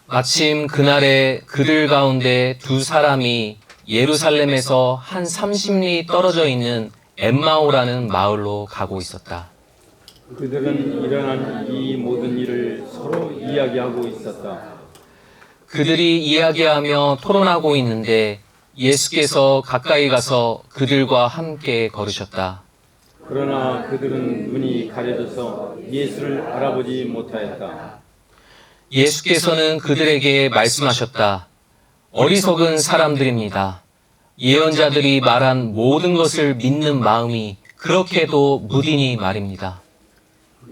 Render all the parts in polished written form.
마침 그날에 그들 가운데 두 사람이 예루살렘에서 한 30리 떨어져 있는 엠마오라는 마을로 가고 있었다. 그들은 일어난 이 모든 일을 서로 이야기하고 있었다. 그들이 이야기하며 토론하고 있는데 예수께서 가까이 가서 그들과 함께 걸으셨다. 그러나 그들은 눈이 가려져서 예수를 알아보지 못하였다. 예수께서는 그들에게 말씀하셨다. 어리석은 사람들입니다. 예언자들이 말한 모든 것을 믿는 마음이 그렇게도 무디니 말입니다.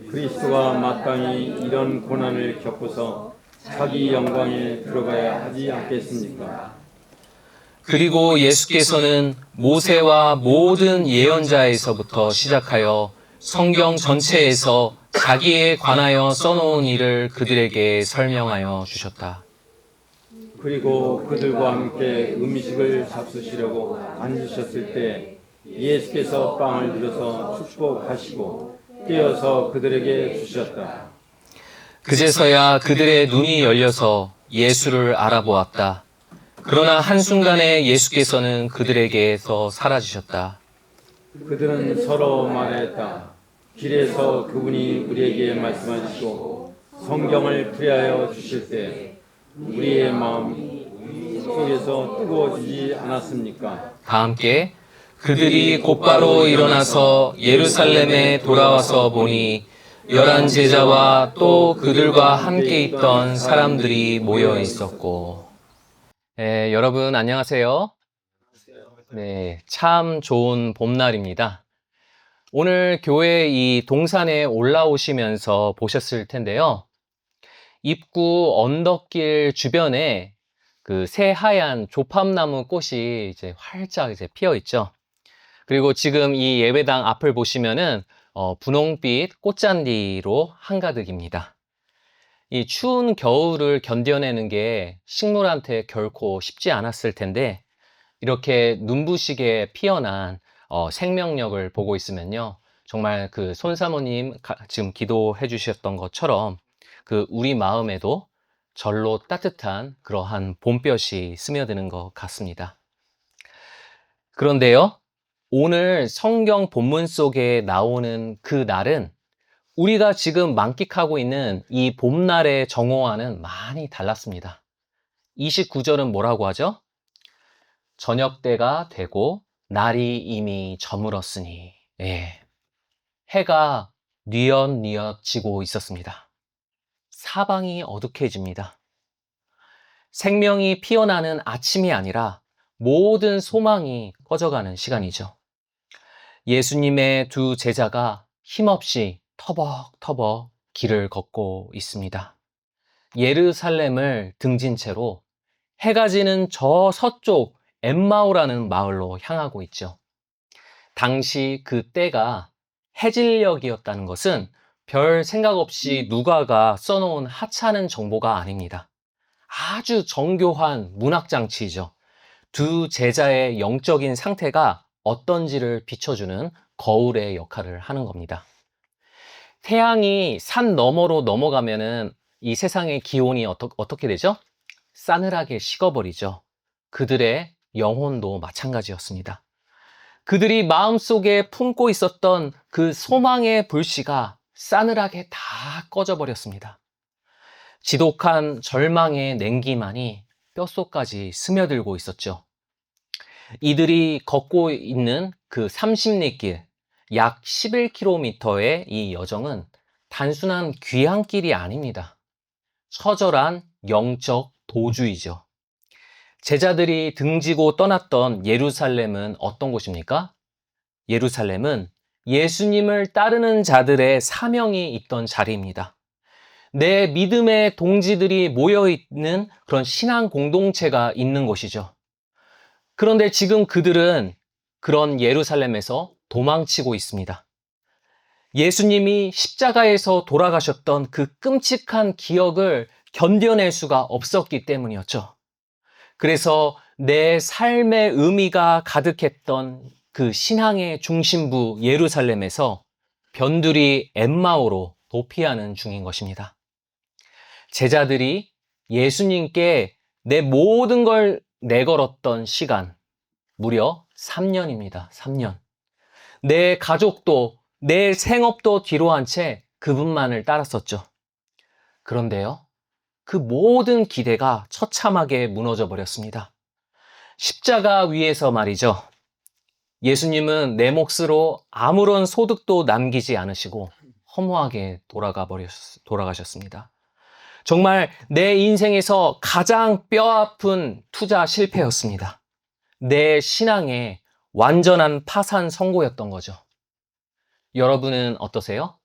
그리스도가 마땅히 이런 고난을 겪고서 자기 영광에 들어가야 하지 않겠습니까? 그리고 예수께서는 모세와 모든 예언자에서부터 시작하여 성경 전체에서 자기에 관하여 써놓은 일을 그들에게 설명하여 주셨다. 그리고 그들과 함께 음식을 잡수시려고 앉으셨을 때 예수께서 빵을 들어서 축복하시고 떼어서 그들에게 주셨다. 그제서야 그들의 눈이 열려서 예수를 알아보았다. 그러나 한순간에 예수께서는 그들에게서 사라지셨다. 그들은 서로 말했다. 길에서 그분이 우리에게 말씀하시고 성경을 풀이하여 주실 때 우리의 마음 속에서 뜨거워지지 않았습니까? 다 함께 그들이 곧바로 일어나서 예루살렘에 돌아와서 보니 11 제자와 또 그들과 함께 있던 사람들이 모여 있었고. 네, 여러분 안녕하세요. 네, 참 좋은 봄날입니다. 오늘 교회 이 동산에 올라오시면서 보셨을 텐데요. 입구 언덕길 주변에 그 새하얀 조팝나무 꽃이 이제 활짝 이제 피어 있죠. 그리고 지금 이 예배당 앞을 보시면은 분홍빛 꽃잔디로 한가득입니다. 이 추운 겨울을 견뎌내는 게 식물한테 결코 쉽지 않았을 텐데 이렇게 눈부시게 피어난 생명력을 보고 있으면요. 정말 그 손사모님 지금 기도해 주셨던 것처럼 그 우리 마음에도 절로 따뜻한 그러한 봄볕이 스며드는 것 같습니다. 그런데요, 오늘 성경 본문 속에 나오는 그 날은 우리가 지금 만끽하고 있는 이 봄날의 정오와는 많이 달랐습니다. 29절은 뭐라고 하죠? 저녁 때가 되고 날이 이미 저물었으니, 예, 해가 뉘엿뉘엿 지고 있었습니다. 사방이 어둑해집니다. 생명이 피어나는 아침이 아니라 모든 소망이 꺼져가는 시간이죠. 예수님의 두 제자가 힘없이 터벅터벅 길을 걷고 있습니다. 예루살렘을 등진 채로 해가 지는 저 서쪽 엠마오라는 마을로 향하고 있죠. 당시 그 때가 해질녘이었다는 것은 별 생각 없이 누가가 써놓은 하찮은 정보가 아닙니다. 아주 정교한 문학장치이죠. 두 제자의 영적인 상태가 어떤지를 비춰주는 거울의 역할을 하는 겁니다. 태양이 산 너머로 넘어가면은 이 세상의 기온이 어떻게 되죠? 싸늘하게 식어버리죠. 그들의 영혼도 마찬가지였습니다. 그들이 마음속에 품고 있었던 그 소망의 불씨가 싸늘하게 다 꺼져버렸습니다. 지독한 절망의 냉기만이 뼛속까지 스며들고 있었죠. 이들이 걷고 있는 그 30리 길, 약 11km의 이 여정은 단순한 귀향길이 아닙니다. 처절한 영적 도주이죠. 제자들이 등지고 떠났던 예루살렘은 어떤 곳입니까? 예루살렘은 예수님을 따르는 자들의 사명이 있던 자리입니다. 내 믿음의 동지들이 모여있는 그런 신앙 공동체가 있는 곳이죠. 그런데 지금 그들은 그런 예루살렘에서 도망치고 있습니다. 예수님이 십자가에서 돌아가셨던 그 끔찍한 기억을 견뎌낼 수가 없었기 때문이었죠. 그래서 내 삶의 의미가 가득했던 그 신앙의 중심부 예루살렘에서 변두리 엠마오로 도피하는 중인 것입니다. 제자들이 예수님께 내 모든 걸 내걸었던 시간, 무려 3년입니다. 3년. 내 가족도, 내 생업도 뒤로 한 채 그분만을 따랐었죠. 그런데요, 그 모든 기대가 처참하게 무너져 버렸습니다. 십자가 위에서 말이죠. 예수님은 내 몫으로 아무런 소득도 남기지 않으시고 허무하게 돌아가셨습니다. 정말 내 인생에서 가장 뼈아픈 투자 실패였습니다. 내 신앙의 완전한 파산 선고였던 거죠. 여러분은 어떠세요?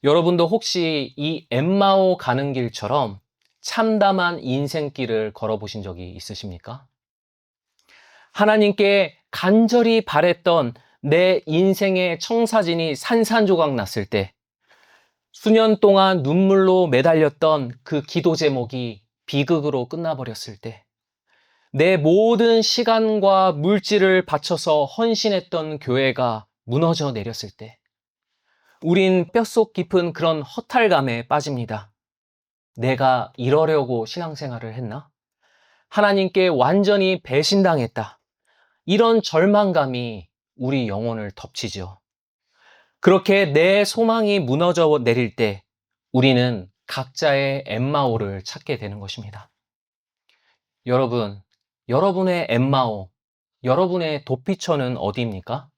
여러분도 혹시 이 엠마오 가는 길처럼 참담한 인생길을 걸어보신 적이 있으십니까? 하나님께 간절히 바랬던 내 인생의 청사진이 산산조각 났을 때, 수년 동안 눈물로 매달렸던 그 기도 제목이 비극으로 끝나버렸을 때, 내 모든 시간과 물질을 바쳐서 헌신했던 교회가 무너져 내렸을 때, 우린 뼛속 깊은 그런 허탈감에 빠집니다. 내가 이러려고 신앙생활을 했나? 하나님께 완전히 배신당했다. 이런 절망감이 우리 영혼을 덮치죠. 그렇게 내 소망이 무너져 내릴 때 우리는 각자의 엠마오를 찾게 되는 것입니다. 여러분, 여러분의 엠마오, 여러분의 도피처는 어디입니까?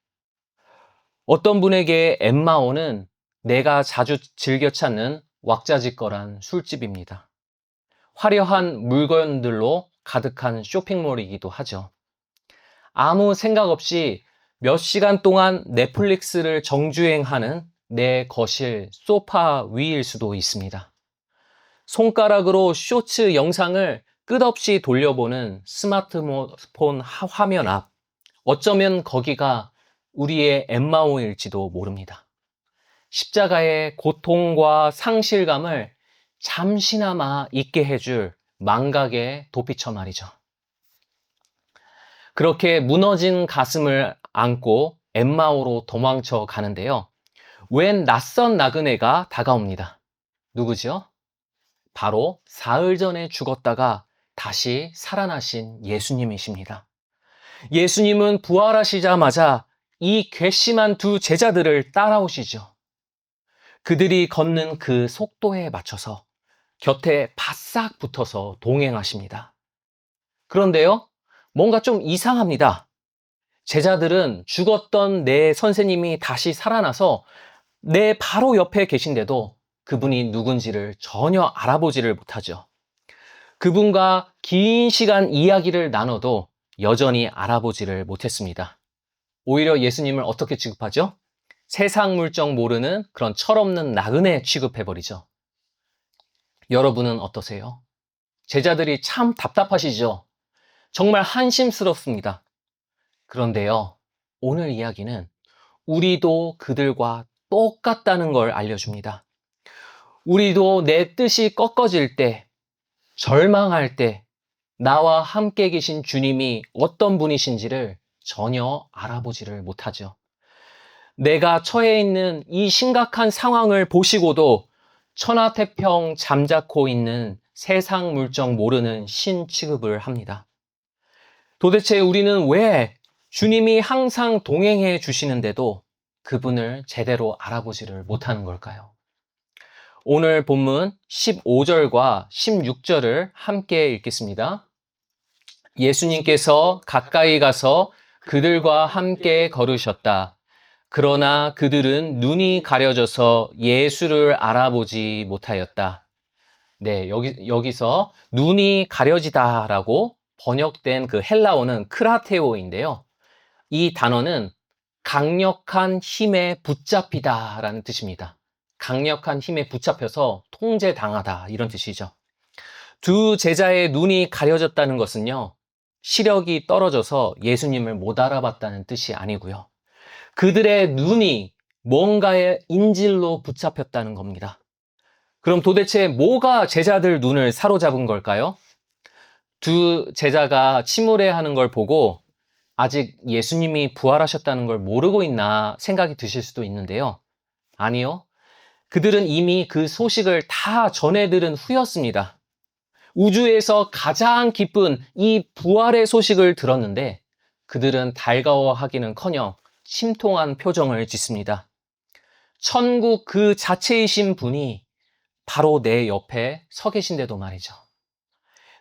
어떤 분에게 엠마오는 내가 자주 즐겨 찾는 왁자지껄한 술집입니다. 화려한 물건들로 가득한 쇼핑몰이기도 하죠. 아무 생각 없이 몇 시간 동안 넷플릭스를 정주행하는 내 거실 소파 위일 수도 있습니다. 손가락으로 쇼츠 영상을 끝없이 돌려보는 스마트폰 화면 앞, 어쩌면 거기가 우리의 엠마오일지도 모릅니다. 십자가의 고통과 상실감을 잠시나마 잊게 해줄 망각의 도피처 말이죠. 그렇게 무너진 가슴을 안고 엠마오로 도망쳐 가는데요. 웬 낯선 나그네가 다가옵니다. 누구죠? 바로 사흘 전에 죽었다가 다시 살아나신 예수님이십니다. 예수님은 부활하시자마자 이 괘씸한 두 제자들을 따라오시죠. 그들이 걷는 그 속도에 맞춰서 곁에 바싹 붙어서 동행하십니다. 그런데요, 뭔가 좀 이상합니다. 제자들은 죽었던 내 선생님이 다시 살아나서 내 바로 옆에 계신데도 그분이 누군지를 전혀 알아보지를 못하죠. 그분과 긴 시간 이야기를 나눠도 여전히 알아보지를 못했습니다. 오히려 예수님을 어떻게 취급하죠? 세상 물정 모르는 그런 철없는 나그네 취급해버리죠. 여러분은 어떠세요? 제자들이 참 답답하시죠? 정말 한심스럽습니다. 그런데요, 오늘 이야기는 우리도 그들과 똑같다는 걸 알려줍니다. 우리도 내 뜻이 꺾어질 때, 절망할 때, 나와 함께 계신 주님이 어떤 분이신지를 전혀 알아보지를 못하죠. 내가 처해 있는 이 심각한 상황을 보시고도 천하태평 잠자코 있는 세상 물정 모르는 신 취급을 합니다. 도대체 우리는 왜 주님이 항상 동행해 주시는데도 그분을 제대로 알아보지를 못하는 걸까요? 오늘 본문 15절과 16절을 함께 읽겠습니다. 예수님께서 가까이 가서 그들과 함께 걸으셨다. 그러나 그들은 눈이 가려져서 예수를 알아보지 못하였다. 네, 여기서 눈이 가려지다라고 번역된 그 헬라어는 크라테오인데요. 이 단어는 강력한 힘에 붙잡히다라는 뜻입니다. 강력한 힘에 붙잡혀서 통제당하다 이런 뜻이죠. 두 제자의 눈이 가려졌다는 것은요, 시력이 떨어져서 예수님을 못 알아봤다는 뜻이 아니고요. 그들의 눈이 뭔가의 인질로 붙잡혔다는 겁니다. 그럼 도대체 뭐가 제자들 눈을 사로잡은 걸까요? 두 제자가 침울해하는 걸 보고 아직 예수님이 부활하셨다는 걸 모르고 있나 생각이 드실 수도 있는데요. 아니요. 그들은 이미 그 소식을 다 전해 들은 후였습니다. 우주에서 가장 기쁜 이 부활의 소식을 들었는데 그들은 달가워하기는커녕 심통한 표정을 짓습니다. 천국 그 자체이신 분이 바로 내 옆에 서 계신데도 말이죠.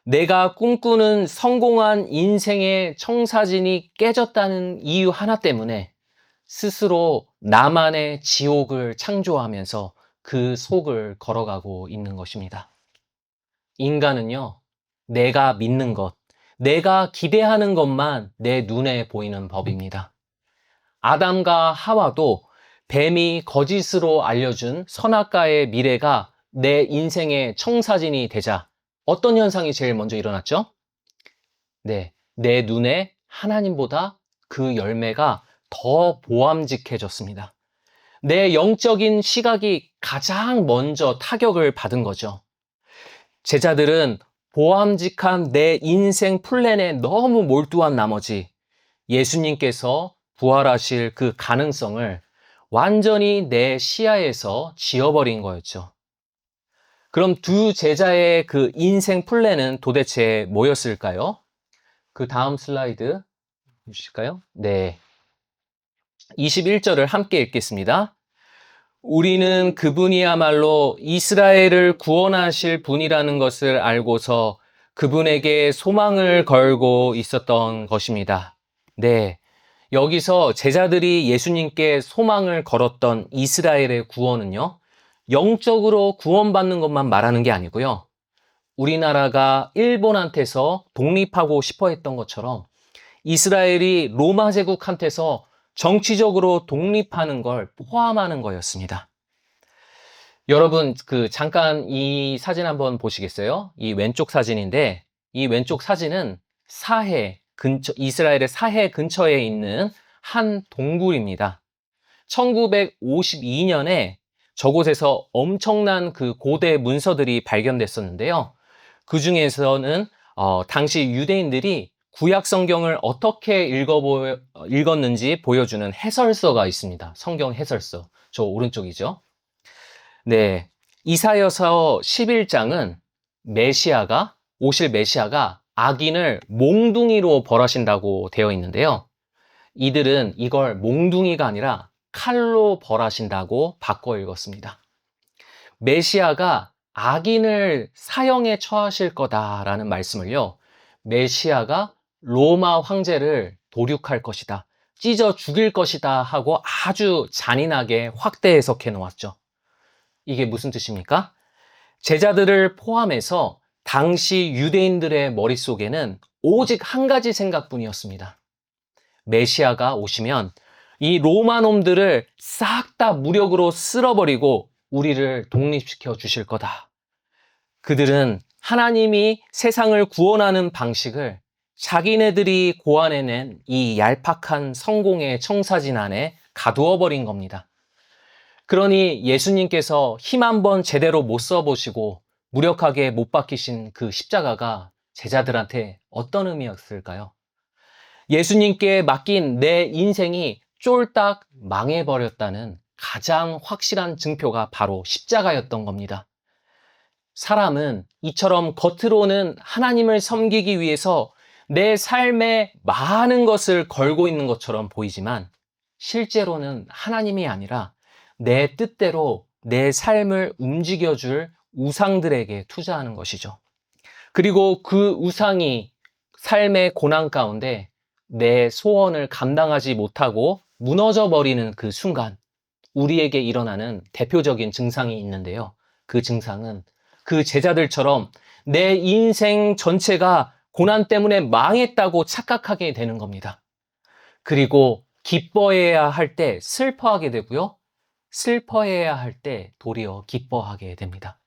내가 꿈꾸는 성공한 인생의 청사진이 깨졌다는 이유 하나 때문에 스스로 나만의 지옥을 창조하면서 그 속을 걸어가고 있는 것입니다. 인간은요, 내가 믿는 것, 내가 기대하는 것만 내 눈에 보이는 법입니다. 아담과 하와도 뱀이 거짓으로 알려준 선악과의 미래가 내 인생의 청사진이 되자 어떤 현상이 제일 먼저 일어났죠? 네, 내 눈에 하나님보다 그 열매가 더 보암직해졌습니다. 내 영적인 시각이 가장 먼저 타격을 받은 거죠. 제자들은 보암직한 내 인생 플랜에 너무 몰두한 나머지 예수님께서 부활하실 그 가능성을 완전히 내 시야에서 지워버린 거였죠. 그럼 두 제자의 그 인생 플랜은 도대체 뭐였을까요? 그 다음 슬라이드 주실까요? 네. 21절을 함께 읽겠습니다. 우리는 그분이야말로 이스라엘을 구원하실 분이라는 것을 알고서 그분에게 소망을 걸고 있었던 것입니다. 네. 여기서 제자들이 예수님께 소망을 걸었던 이스라엘의 구원은요, 영적으로 구원받는 것만 말하는 게 아니고요. 우리나라가 일본한테서 독립하고 싶어 했던 것처럼 이스라엘이 로마 제국한테서 정치적으로 독립하는 걸 포함하는 거였습니다. 여러분, 잠깐 이 사진 한번 보시겠어요? 이 왼쪽 사진인데, 이 왼쪽 사진은 이스라엘의 사해 근처에 있는 한 동굴입니다. 1952년에 저곳에서 엄청난 그 고대 문서들이 발견됐었는데요. 그 중에서는 당시 유대인들이 구약 성경을 어떻게 읽었는지 보여주는 해설서가 있습니다. 성경 해설서. 저 오른쪽이죠. 네. 이사야서 11장은 오실 메시아가 악인을 몽둥이로 벌하신다고 되어 있는데요. 이들은 이걸 몽둥이가 아니라 칼로 벌하신다고 바꿔 읽었습니다. 메시아가 악인을 사형에 처하실 거다라는 말씀을요, 메시아가 로마 황제를 도륙할 것이다, 찢어 죽일 것이다 하고 아주 잔인하게 확대 해석해 놓았죠. 이게 무슨 뜻입니까? 제자들을 포함해서 당시 유대인들의 머릿속에는 오직 한 가지 생각뿐이었습니다. 메시아가 오시면 이 로마 놈들을 싹 다 무력으로 쓸어버리고 우리를 독립시켜 주실 거다. 그들은 하나님이 세상을 구원하는 방식을 자기네들이 고안해낸 이 얄팍한 성공의 청사진 안에 가두어 버린 겁니다. 그러니 예수님께서 힘 한번 제대로 못 써보시고 무력하게 못 박히신 그 십자가가 제자들한테 어떤 의미였을까요? 예수님께 맡긴 내 인생이 쫄딱 망해버렸다는 가장 확실한 증표가 바로 십자가였던 겁니다. 사람은 이처럼 겉으로는 하나님을 섬기기 위해서 내 삶에 많은 것을 걸고 있는 것처럼 보이지만 실제로는 하나님이 아니라 내 뜻대로 내 삶을 움직여줄 우상들에게 투자하는 것이죠. 그리고 그 우상이 삶의 고난 가운데 내 소원을 감당하지 못하고 무너져 버리는 그 순간 우리에게 일어나는 대표적인 증상이 있는데요. 그 증상은 그 제자들처럼 내 인생 전체가 고난 때문에 망했다고 착각하게 되는 겁니다. 그리고 기뻐해야 할 때 슬퍼하게 되고요. 슬퍼해야 할 때 도리어 기뻐하게 됩니다.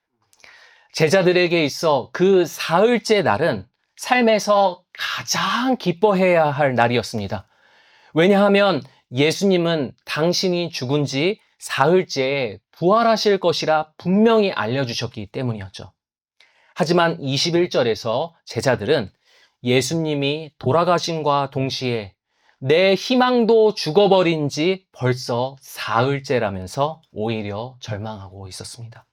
제자들에게 있어 그 사흘째 날은 삶에서 가장 기뻐해야 할 날이었습니다. 왜냐하면 예수님은 당신이 죽은 지 사흘째에 부활하실 것이라 분명히 알려주셨기 때문이었죠. 하지만 21절에서 제자들은 예수님이 돌아가심과 동시에 내 희망도 죽어버린 지 벌써 사흘째라면서 오히려 절망하고 있었습니다.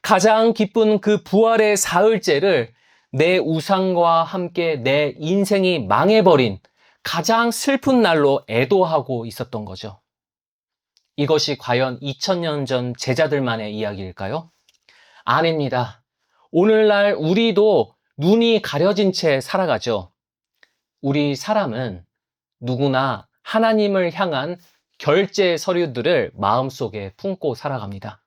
가장 기쁜 그 부활의 사흘째를 내 우상과 함께 내 인생이 망해버린 가장 슬픈 날로 애도하고 있었던 거죠. 이것이 과연 2000년 전 제자들만의 이야기일까요? 아닙니다. 오늘날 우리도 눈이 가려진 채 살아가죠. 우리 사람은 누구나 하나님을 향한 결제 서류들을 마음속에 품고 살아갑니다.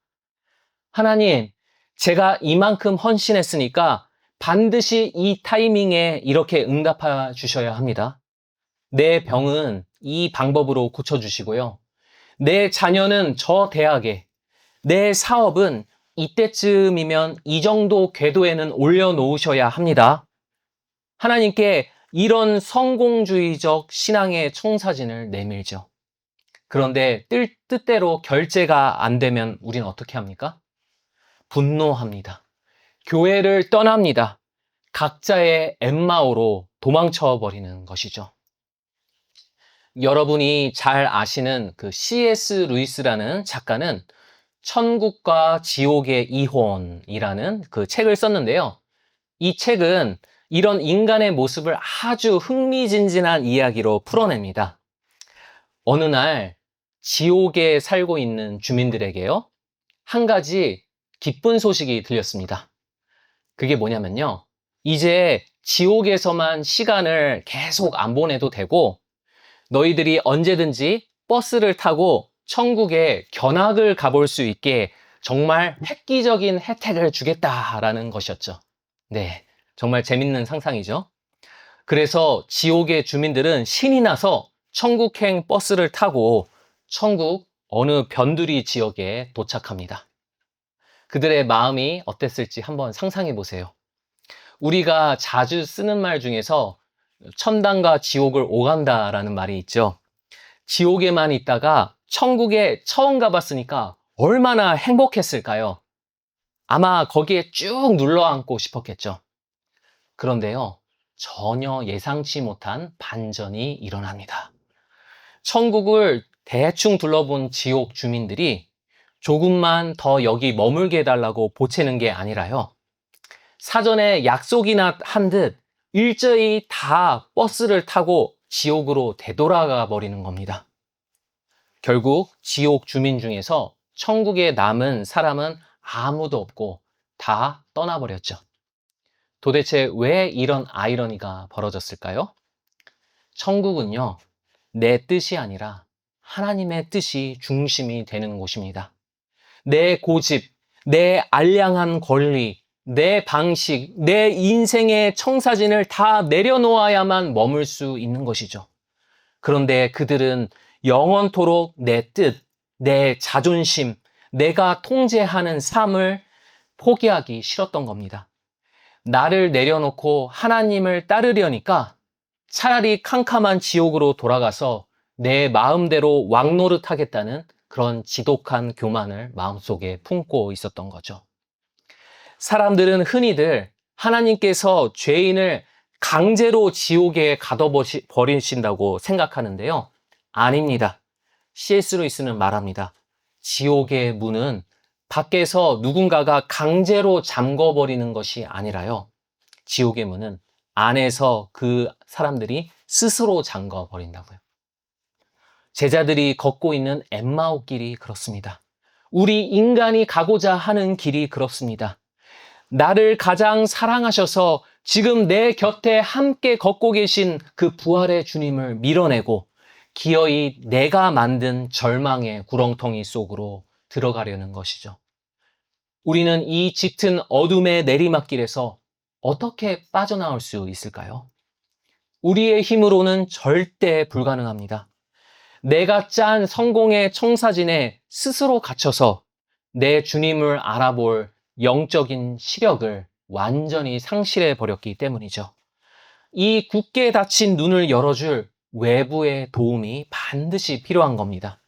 하나님, 제가 이만큼 헌신했으니까 반드시 이 타이밍에 이렇게 응답해 주셔야 합니다. 내 병은 이 방법으로 고쳐주시고요. 내 자녀는 저 대학에, 내 사업은 이때쯤이면 이 정도 궤도에는 올려놓으셔야 합니다. 하나님께 이런 성공주의적 신앙의 청사진을 내밀죠. 그런데 뜻대로 결제가 안 되면 우린 어떻게 합니까? 분노합니다. 교회를 떠납니다. 각자의 엠마오로 도망쳐 버리는 것이죠. 여러분이 잘 아시는 그 C.S. 루이스라는 작가는 천국과 지옥의 이혼이라는 그 책을 썼는데요. 이 책은 이런 인간의 모습을 아주 흥미진진한 이야기로 풀어냅니다. 어느 날 지옥에 살고 있는 주민들에게요, 한 가지 기쁜 소식이 들렸습니다. 그게 뭐냐면요, 이제 지옥에서만 시간을 계속 안 보내도 되고 너희들이 언제든지 버스를 타고 천국에 견학을 가볼 수 있게 정말 획기적인 혜택을 주겠다라는 것이었죠. 네, 정말 재밌는 상상이죠. 그래서 지옥의 주민들은 신이 나서 천국행 버스를 타고 천국 어느 변두리 지역에 도착합니다. 그들의 마음이 어땠을지 한번 상상해 보세요. 우리가 자주 쓰는 말 중에서 천당과 지옥을 오간다라는 말이 있죠. 지옥에만 있다가 천국에 처음 가봤으니까 얼마나 행복했을까요? 아마 거기에 쭉 눌러앉고 싶었겠죠. 그런데요, 전혀 예상치 못한 반전이 일어납니다. 천국을 대충 둘러본 지옥 주민들이 조금만 더 여기 머물게 해달라고 보채는 게 아니라요, 사전에 약속이나 한 듯 일제히 다 버스를 타고 지옥으로 되돌아가 버리는 겁니다. 결국 지옥 주민 중에서 천국에 남은 사람은 아무도 없고 다 떠나버렸죠. 도대체 왜 이런 아이러니가 벌어졌을까요? 천국은요, 내 뜻이 아니라 하나님의 뜻이 중심이 되는 곳입니다. 내 고집, 내 알량한 권리, 내 방식, 내 인생의 청사진을 다 내려놓아야만 머물 수 있는 것이죠. 그런데 그들은 영원토록 내 뜻, 내 자존심, 내가 통제하는 삶을 포기하기 싫었던 겁니다. 나를 내려놓고 하나님을 따르려니까 차라리 캄캄한 지옥으로 돌아가서 내 마음대로 왕노릇 하겠다는 그런 지독한 교만을 마음속에 품고 있었던 거죠. 사람들은 흔히들 하나님께서 죄인을 강제로 지옥에 가둬버리신다고 생각하는데요. 아닙니다. C.S. 루이스는 말합니다. 지옥의 문은 밖에서 누군가가 강제로 잠궈버리는 것이 아니라요, 지옥의 문은 안에서 그 사람들이 스스로 잠궈버린다고요. 제자들이 걷고 있는 엠마오 길이 그렇습니다. 우리 인간이 가고자 하는 길이 그렇습니다. 나를 가장 사랑하셔서 지금 내 곁에 함께 걷고 계신 그 부활의 주님을 밀어내고 기어이 내가 만든 절망의 구렁텅이 속으로 들어가려는 것이죠. 우리는 이 짙은 어둠의 내리막길에서 어떻게 빠져나올 수 있을까요? 우리의 힘으로는 절대 불가능합니다. 내가 짠 성공의 청사진에 스스로 갇혀서 내 주님을 알아볼 영적인 시력을 완전히 상실해 버렸기 때문이죠. 이 굳게 닫힌 눈을 열어줄 외부의 도움이 반드시 필요한 겁니다.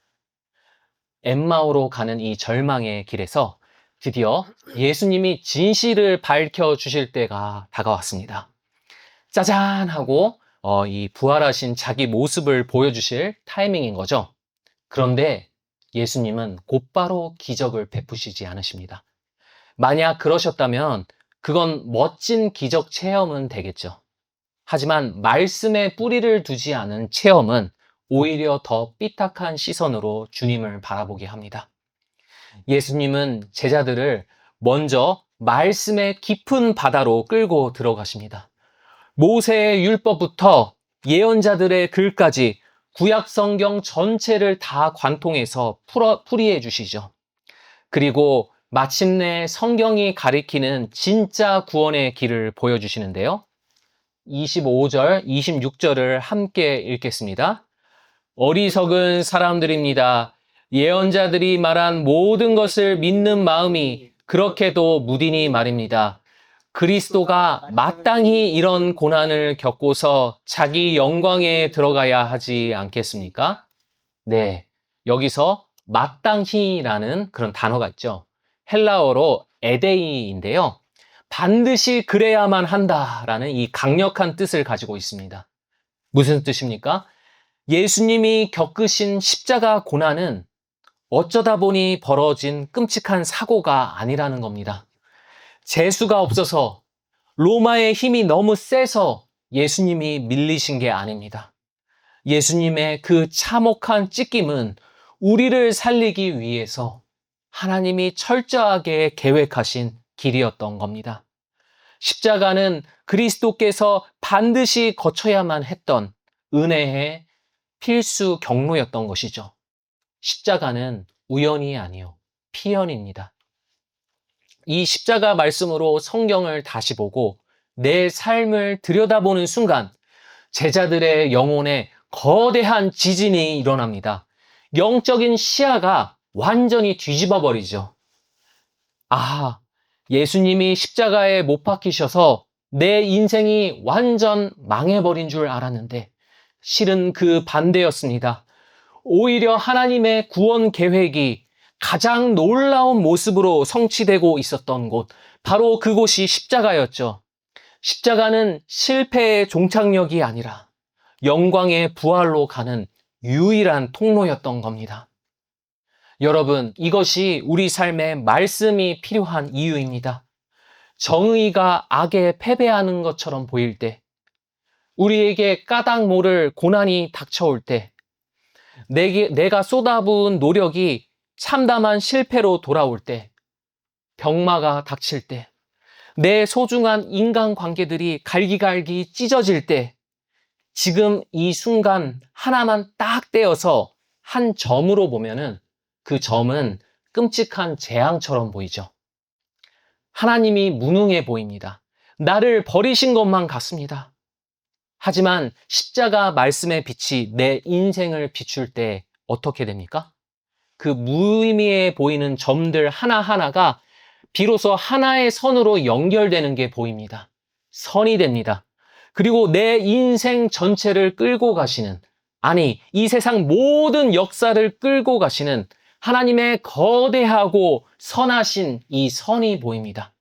엠마오로 가는 이 절망의 길에서 드디어 예수님이 진실을 밝혀주실 때가 다가왔습니다. 짜잔 하고 이 부활하신 자기 모습을 보여주실 타이밍인 거죠. 그런데 예수님은 곧바로 기적을 베푸시지 않으십니다. 만약 그러셨다면 그건 멋진 기적 체험은 되겠죠. 하지만 말씀에 뿌리를 두지 않은 체험은 오히려 더 삐딱한 시선으로 주님을 바라보게 합니다. 예수님은 제자들을 먼저 말씀의 깊은 바다로 끌고 들어가십니다. 모세의 율법부터 예언자들의 글까지 구약 성경 전체를 다 관통해서 풀이해 주시죠. 그리고 마침내 성경이 가리키는 진짜 구원의 길을 보여주시는데요. 25절, 26절을 함께 읽겠습니다. 어리석은 사람들입니다. 예언자들이 말한 모든 것을 믿는 마음이 그렇게도 무디니 말입니다. 그리스도가 마땅히 이런 고난을 겪고서 자기 영광에 들어가야 하지 않겠습니까? 네, 여기서 마땅히라는 그런 단어가 있죠. 헬라어로 에데이인데요. 반드시 그래야만 한다라는 이 강력한 뜻을 가지고 있습니다. 무슨 뜻입니까? 예수님이 겪으신 십자가 고난은 어쩌다 보니 벌어진 끔찍한 사고가 아니라는 겁니다. 재수가 없어서 로마의 힘이 너무 세서 예수님이 밀리신 게 아닙니다. 예수님의 그 참혹한 찢김은 우리를 살리기 위해서 하나님이 철저하게 계획하신 길이었던 겁니다. 십자가는 그리스도께서 반드시 거쳐야만 했던 은혜의 필수 경로였던 것이죠. 십자가는 우연이 아니요, 필연입니다. 이 십자가 말씀으로 성경을 다시 보고 내 삶을 들여다보는 순간 제자들의 영혼에 거대한 지진이 일어납니다. 영적인 시야가 완전히 뒤집어 버리죠. 아, 예수님이 십자가에 못 박히셔서 내 인생이 완전 망해버린 줄 알았는데 실은 그 반대였습니다. 오히려 하나님의 구원 계획이 가장 놀라운 모습으로 성취되고 있었던 곳, 바로 그곳이 십자가였죠. 십자가는 실패의 종착역이 아니라 영광의 부활로 가는 유일한 통로였던 겁니다. 여러분, 이것이 우리 삶에 말씀이 필요한 이유입니다. 정의가 악에 패배하는 것처럼 보일 때, 우리에게 까닭 모를 고난이 닥쳐올 때, 내가 쏟아부은 노력이 참담한 실패로 돌아올 때, 병마가 닥칠 때, 내 소중한 인간관계들이 갈기갈기 찢어질 때, 지금 이 순간 하나만 딱 떼어서 한 점으로 보면은 그 점은 끔찍한 재앙처럼 보이죠. 하나님이 무능해 보입니다. 나를 버리신 것만 같습니다. 하지만 십자가 말씀의 빛이 내 인생을 비출 때 어떻게 됩니까? 그 무의미해 보이는 점들 하나하나가 비로소 하나의 선으로 연결되는 게 보입니다. 선이 됩니다. 그리고 내 인생 전체를 끌고 가시는, 아니, 이 세상 모든 역사를 끌고 가시는 하나님의 거대하고 선하신 이 선이 보입니다.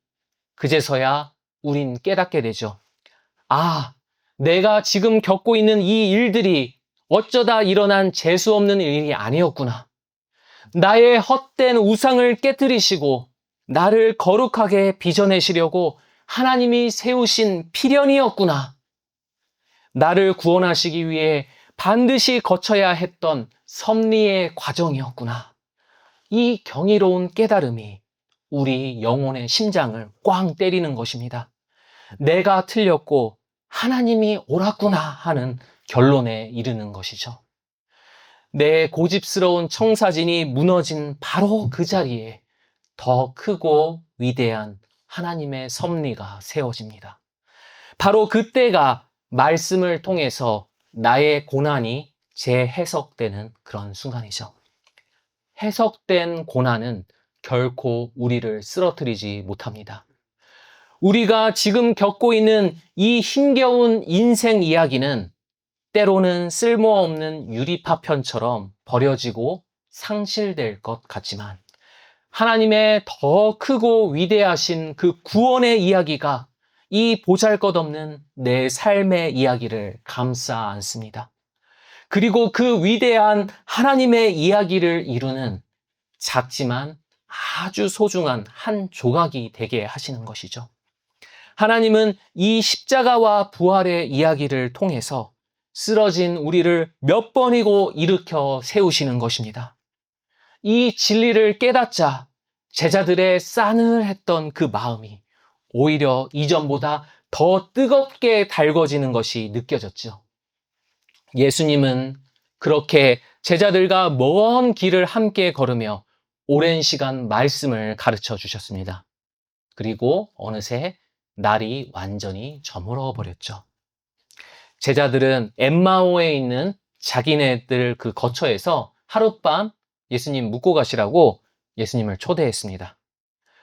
그제서야 우린 깨닫게 되죠. 아, 내가 지금 겪고 있는 이 일들이 어쩌다 일어난 재수 없는 일이 아니었구나. 나의 헛된 우상을 깨뜨리시고 나를 거룩하게 빚어내시려고 하나님이 세우신 필연이었구나. 나를 구원하시기 위해 반드시 거쳐야 했던 섭리의 과정이었구나. 이 경이로운 깨달음이 우리 영혼의 심장을 꽝 때리는 것입니다. 내가 틀렸고 하나님이 옳았구나 하는 결론에 이르는 것이죠. 내 고집스러운 청사진이 무너진 바로 그 자리에 더 크고 위대한 하나님의 섭리가 세워집니다. 바로 그때가 말씀을 통해서 나의 고난이 재해석되는 그런 순간이죠. 해석된 고난은 결코 우리를 쓰러뜨리지 못합니다. 우리가 지금 겪고 있는 이 힘겨운 인생 이야기는 때로는 쓸모없는 유리파편처럼 버려지고 상실될 것 같지만 하나님의 더 크고 위대하신 그 구원의 이야기가 이 보잘것없는 내 삶의 이야기를 감싸 안습니다. 그리고 그 위대한 하나님의 이야기를 이루는 작지만 아주 소중한 한 조각이 되게 하시는 것이죠. 하나님은 이 십자가와 부활의 이야기를 통해서 쓰러진 우리를 몇 번이고 일으켜 세우시는 것입니다. 이 진리를 깨닫자 제자들의 싸늘했던 그 마음이 오히려 이전보다 더 뜨겁게 달궈지는 것이 느껴졌죠. 예수님은 그렇게 제자들과 먼 길을 함께 걸으며 오랜 시간 말씀을 가르쳐 주셨습니다. 그리고 어느새 날이 완전히 저물어 버렸죠. 제자들은 엠마오에 있는 자기네들 그 거처에서 하룻밤 예수님 묵고 가시라고 예수님을 초대했습니다.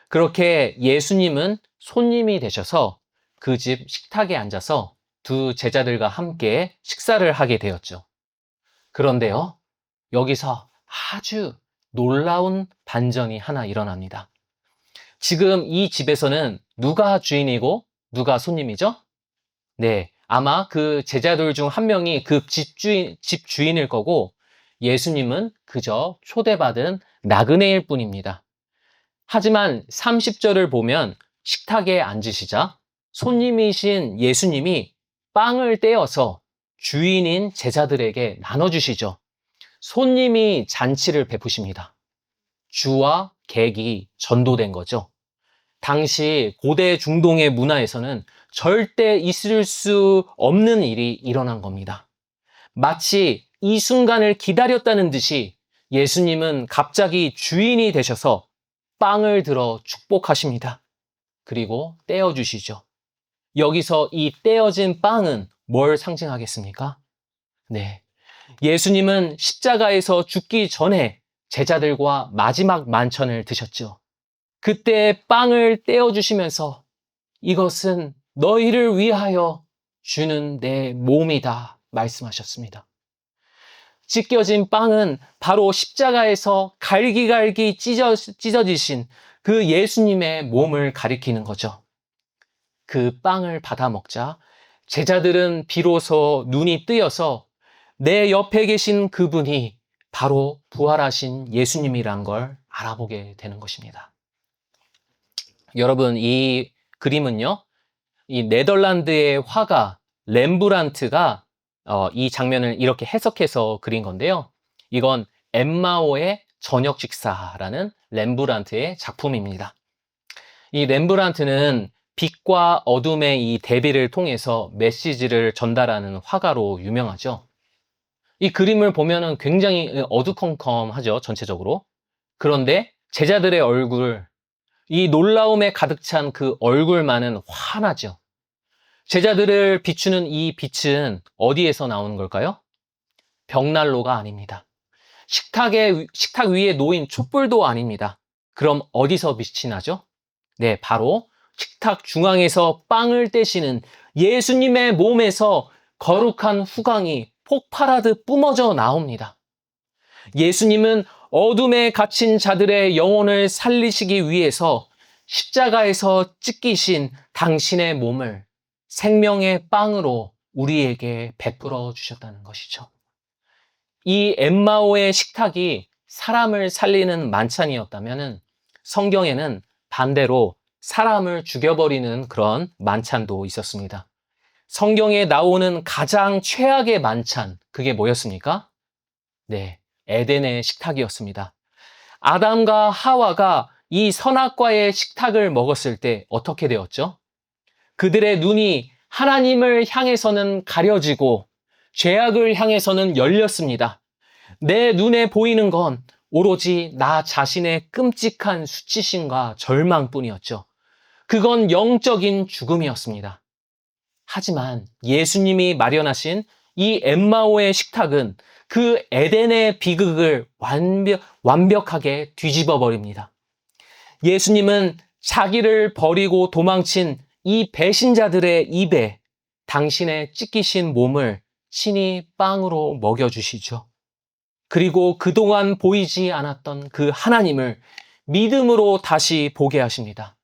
그렇게 예수님은 손님이 되셔서 그 집 식탁에 앉아서 두 제자들과 함께 식사를 하게 되었죠. 그런데요, 여기서 아주 놀라운 반전이 하나 일어납니다. 지금 이 집에서는 누가 주인이고 누가 손님이죠? 네, 아마 그 제자들 중 한 명이 그 집 주인일 거고 예수님은 그저 초대받은 나그네일 뿐입니다. 하지만 30절을 보면 식탁에 앉으시자 손님이신 예수님이 빵을 떼어서 주인인 제자들에게 나눠주시죠. 손님이 잔치를 베푸십니다. 주와 객이 전도된 거죠. 당시 고대 중동의 문화에서는 절대 있을 수 없는 일이 일어난 겁니다. 마치 이 순간을 기다렸다는 듯이 예수님은 갑자기 주인이 되셔서 빵을 들어 축복하십니다. 그리고 떼어주시죠. 여기서 이 떼어진 빵은 뭘 상징하겠습니까? 네. 예수님은 십자가에서 죽기 전에 제자들과 마지막 만찬을 드셨죠. 그때 빵을 떼어주시면서 이것은 너희를 위하여 주는 내 몸이다 말씀하셨습니다. 찢겨진 빵은 바로 십자가에서 갈기갈기 찢어지신 그 예수님의 몸을 가리키는 거죠. 그 빵을 받아 먹자 제자들은 비로소 눈이 뜨여서 내 옆에 계신 그분이 바로 부활하신 예수님이란 걸 알아보게 되는 것입니다. 여러분, 이 그림은요, 이 네덜란드의 화가 렘브란트가 이 장면을 이렇게 해석해서 그린 건데요. 이건 엠마오의 저녁 식사라는 렘브란트의 작품입니다. 이 렘브란트는 빛과 어둠의 이 대비를 통해서 메시지를 전달하는 화가로 유명하죠. 이 그림을 보면은 굉장히 어두컴컴하죠, 전체적으로. 그런데 제자들의 얼굴, 이 놀라움에 가득 찬 그 얼굴만은 환하죠. 제자들을 비추는 이 빛은 어디에서 나오는 걸까요? 벽난로가 아닙니다. 식탁 위에 놓인 촛불도 아닙니다. 그럼 어디서 빛이 나죠? 네, 바로 식탁 중앙에서 빵을 떼시는 예수님의 몸에서 거룩한 후광이 폭발하듯 뿜어져 나옵니다. 예수님은 어둠에 갇힌 자들의 영혼을 살리시기 위해서 십자가에서 찢기신 당신의 몸을 생명의 빵으로 우리에게 베풀어 주셨다는 것이죠. 이 엠마오의 식탁이 사람을 살리는 만찬이었다면 성경에는 반대로 사람을 죽여버리는 그런 만찬도 있었습니다. 성경에 나오는 가장 최악의 만찬, 그게 뭐였습니까? 네, 에덴의 식탁이었습니다. 아담과 하와가 이 선악과의 식탁을 먹었을 때 어떻게 되었죠? 그들의 눈이 하나님을 향해서는 가려지고 죄악을 향해서는 열렸습니다. 내 눈에 보이는 건 오로지 나 자신의 끔찍한 수치심과 절망뿐이었죠. 그건 영적인 죽음이었습니다. 하지만 예수님이 마련하신 이 엠마오의 식탁은 그 에덴의 비극을 완벽하게 뒤집어 버립니다. 예수님은 자기를 버리고 도망친 이 배신자들의 입에 당신의 찢기신 몸을 친히 빵으로 먹여주시죠. 그리고 그동안 보이지 않았던 그 하나님을 믿음으로 다시 보게 하십니다.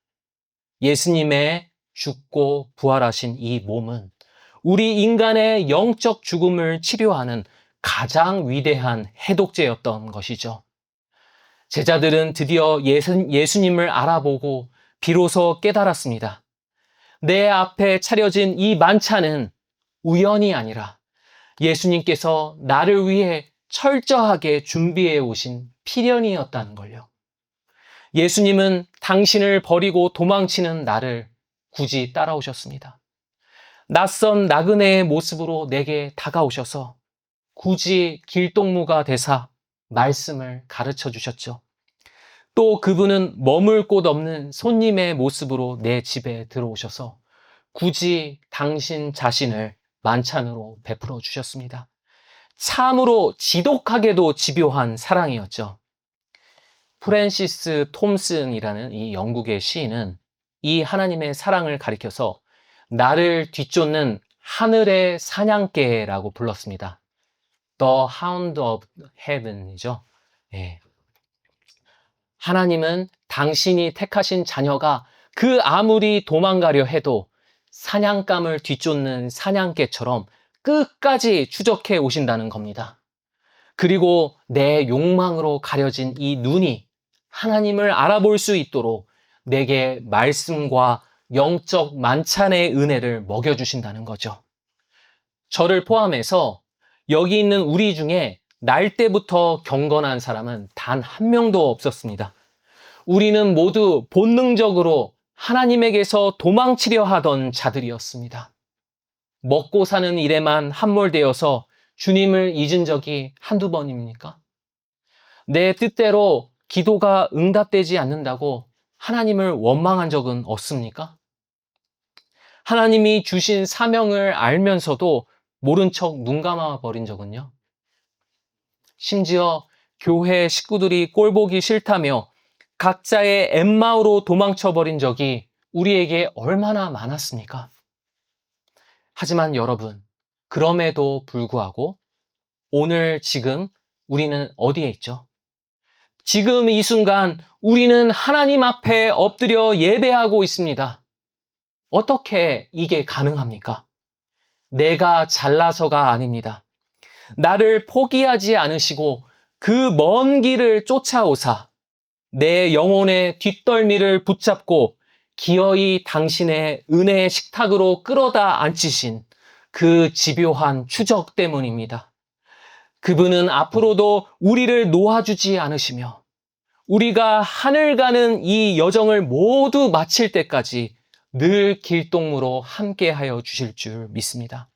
예수님의 죽고 부활하신 이 몸은 우리 인간의 영적 죽음을 치료하는 가장 위대한 해독제였던 것이죠. 제자들은 드디어 예수님을 알아보고 비로소 깨달았습니다. 내 앞에 차려진 이 만찬은 우연이 아니라 예수님께서 나를 위해 철저하게 준비해 오신 필연이었다는 걸요. 예수님은 당신을 버리고 도망치는 나를 굳이 따라오셨습니다. 낯선 나그네의 모습으로 내게 다가오셔서 굳이 길동무가 되사 말씀을 가르쳐 주셨죠. 또 그분은 머물 곳 없는 손님의 모습으로 내 집에 들어오셔서 굳이 당신 자신을 만찬으로 베풀어 주셨습니다. 참으로 지독하게도 집요한 사랑이었죠. 프랜시스 톰슨이라는 이 영국의 시인은 이 하나님의 사랑을 가리켜서 나를 뒤쫓는 하늘의 사냥개라고 불렀습니다. The Hound of Heaven이죠. 예. 하나님은 당신이 택하신 자녀가 그 아무리 도망가려 해도 사냥감을 뒤쫓는 사냥개처럼 끝까지 추적해 오신다는 겁니다. 그리고 내 욕망으로 가려진 이 눈이 하나님을 알아볼 수 있도록 내게 말씀과 영적 만찬의 은혜를 먹여주신다는 거죠. 저를 포함해서 여기 있는 우리 중에 날 때부터 경건한 사람은 단 한 명도 없었습니다. 우리는 모두 본능적으로 하나님에게서 도망치려 하던 자들이었습니다. 먹고 사는 일에만 함몰되어서 주님을 잊은 적이 한두 번입니까? 내 뜻대로 기도가 응답되지 않는다고 하나님을 원망한 적은 없습니까? 하나님이 주신 사명을 알면서도 모른 척 눈 감아 버린 적은요? 심지어 교회 식구들이 꼴보기 싫다며 각자의 엠마오로 도망쳐 버린 적이 우리에게 얼마나 많았습니까? 하지만 여러분, 그럼에도 불구하고 오늘 지금 우리는 어디에 있죠? 지금 이 순간 우리는 하나님 앞에 엎드려 예배하고 있습니다. 어떻게 이게 가능합니까? 내가 잘나서가 아닙니다. 나를 포기하지 않으시고 그 먼 길을 쫓아오사 내 영혼의 뒷덜미를 붙잡고 기어이 당신의 은혜의 식탁으로 끌어다 앉히신 그 집요한 추적 때문입니다. 그분은 앞으로도 우리를 놓아주지 않으시며 우리가 하늘 가는 이 여정을 모두 마칠 때까지 늘 길동무로 함께하여 주실 줄 믿습니다.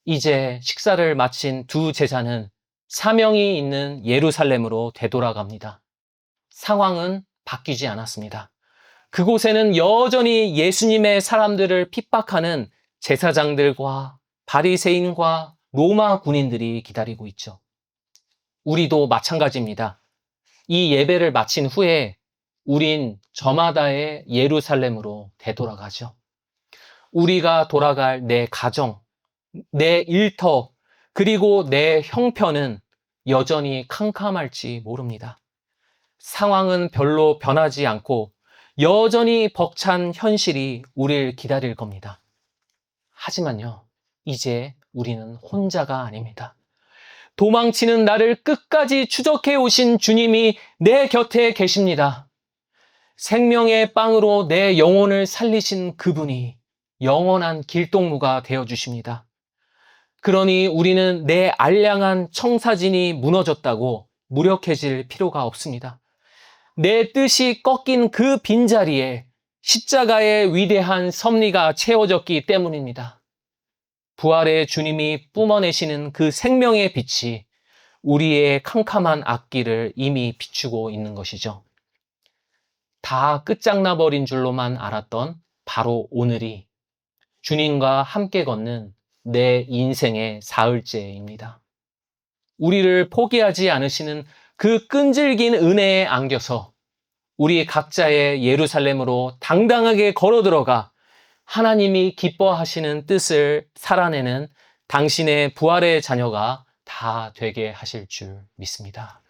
이제 식사를 마친 두 제자는 사명이 있는 예루살렘으로 되돌아갑니다. 상황은 바뀌지 않았습니다. 그곳에는 여전히 예수님의 사람들을 핍박하는 제사장들과 바리새인과 로마 군인들이 기다리고 있죠. 우리도 마찬가지입니다. 이 예배를 마친 후에 우린 저마다의 예루살렘으로 되돌아가죠. 우리가 돌아갈 내 가정, 내 일터, 그리고 내 형편은 여전히 캄캄할지 모릅니다. 상황은 별로 변하지 않고 여전히 벅찬 현실이 우리를 기다릴 겁니다. 하지만요, 이제 우리는 혼자가 아닙니다. 도망치는 나를 끝까지 추적해 오신 주님이 내 곁에 계십니다. 생명의 빵으로 내 영혼을 살리신 그분이 영원한 길동무가 되어주십니다. 그러니 우리는 내 알량한 청사진이 무너졌다고 무력해질 필요가 없습니다. 내 뜻이 꺾인 그 빈자리에 십자가의 위대한 섭리가 채워졌기 때문입니다. 부활의 주님이 뿜어내시는 그 생명의 빛이 우리의 캄캄한 앞길을 이미 비추고 있는 것이죠. 다 끝장나버린 줄로만 알았던 바로 오늘이 주님과 함께 걷는 내 인생의 사흘째입니다. 우리를 포기하지 않으시는 그 끈질긴 은혜에 안겨서 우리 각자의 예루살렘으로 당당하게 걸어 들어가 하나님이 기뻐하시는 뜻을 살아내는 당신의 부활의 자녀가 다 되게 하실 줄 믿습니다.